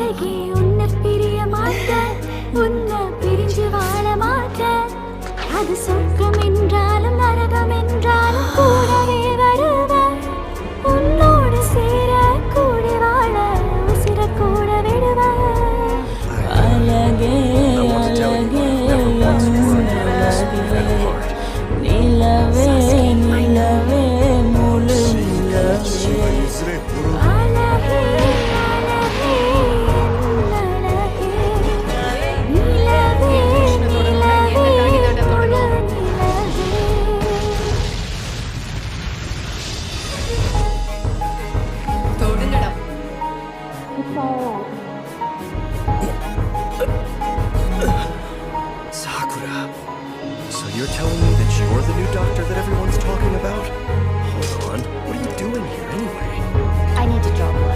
அழகே உன்னை பிரிய மாட்டேன், உன்னை பிரிஞ்சு வாழ மாட்டேன். அது சொர்க்கம் என்றாலும் நரகம் என்றாலும் கூடவே வருவேன். உன்னோடு சேர கூடி வாழ உசிர கூட விடுவேன். அழகே அழகே நிலவே நிலவே முழு நிலவே அழகே அழகே அழகே நிலவே நிலவே முழு நிலவே. തൊടുങ്ങടാ. Sakura, so you're telling me that you're the new doctor that everyone's talking about? Hold on, what are you doing here anyway? I need to draw blood.